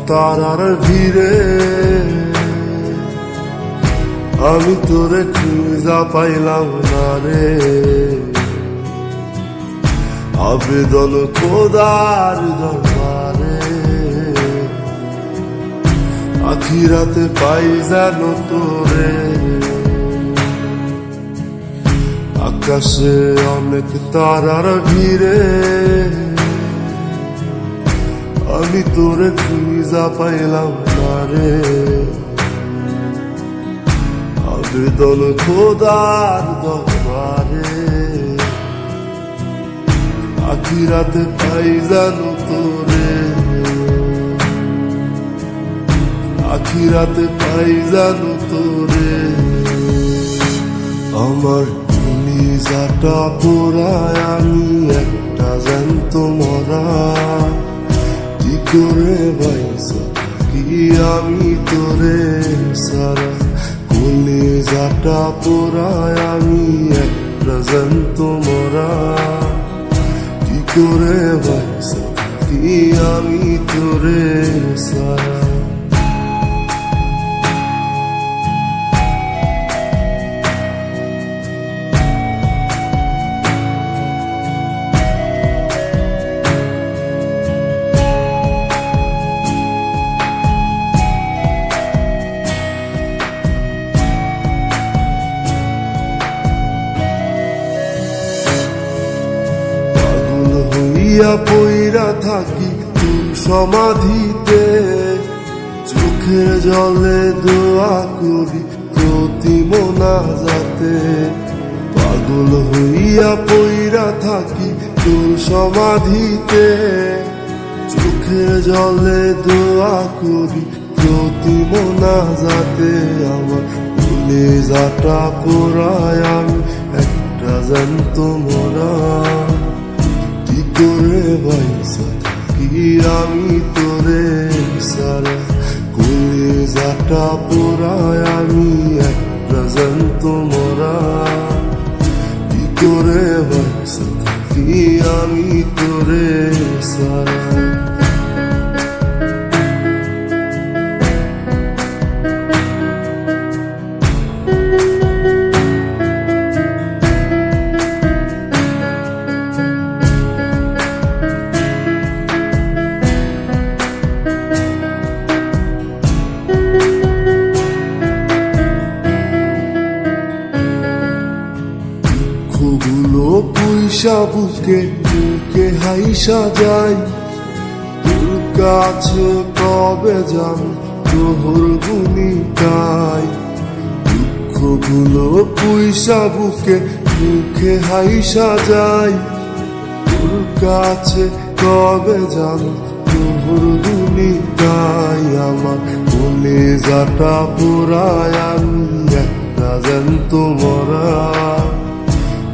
তারার ভিড়ে আমি তোরে খুঁজা পাইলাম না রে। আবেদন খোদার দরবারে আখিরাতে পাই যেন তোরে। আকাশে অনেক তারার ভিড়ে আমি তোরে খুঁজা পাইলাম না রে। আবেদন খোদার দরবারে আখিরাতে পাই জানো তোরে। আখিরাতে পাই জানো তোরে। আমার কলিজাটা পোড়ায় আমি একটা জ্যান্ত মরা। কি করে বাইসা কি আমি তোরে সারা। কলিজাটা পোড়ায় আমি একটা জ্যান্ত মরা। কি করে বাইসা কি আমি তোরে সারা। পইরা থাকি তুই সমাধিতে, চোখের জলে দোয়া করি প্রতি মোনাজাতে। পাগল হইয়া পইরা থাকি তোর সমাধিতে, চোখের জলে দোয়া করি প্রতি মোনাজাতে। আমার কলিজাটা পোড়ায় আমি একটা জ্যান্ত মরা। কি করে বাইসা থাকি আমি তোরে সারা। কলিজাটা পোড়ায় আমি একটা জ্যান্ত মরা। কি করে বাইসা থাকি আমি তোরে সারা। দুঃখগুলো পয়সা বুকে বুকে হাইসা যায়। তোর কাছে কবে যান তোর গুণিতাই। দুঃখগুলো পয়সা বুকে বুকে হাইসা যায়। তোর কাছে কবে যান তোর গুণিতাই। আমার কলিজাটা পোড়ায় আমি একটা জ্যান্ত মরা।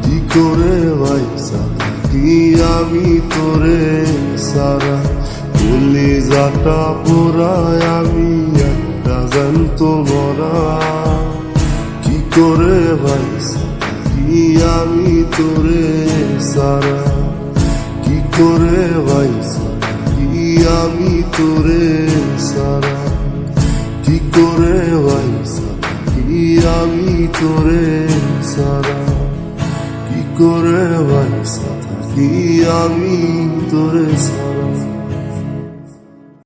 কি করে বাইসা থাকি আমি তোরে সারা। কলিজাটা পোড়ায় আমি একটা জ্যান্ত মরা। কি করে বাইসা থাকি আমি তোরে সারা। কি করে বাইসা থাকি আমি তোরে সারা। কি করে বাইসা থাকি আমি তোরে সারা। কি করে বাইসা থাকি আমি তোরে সারা।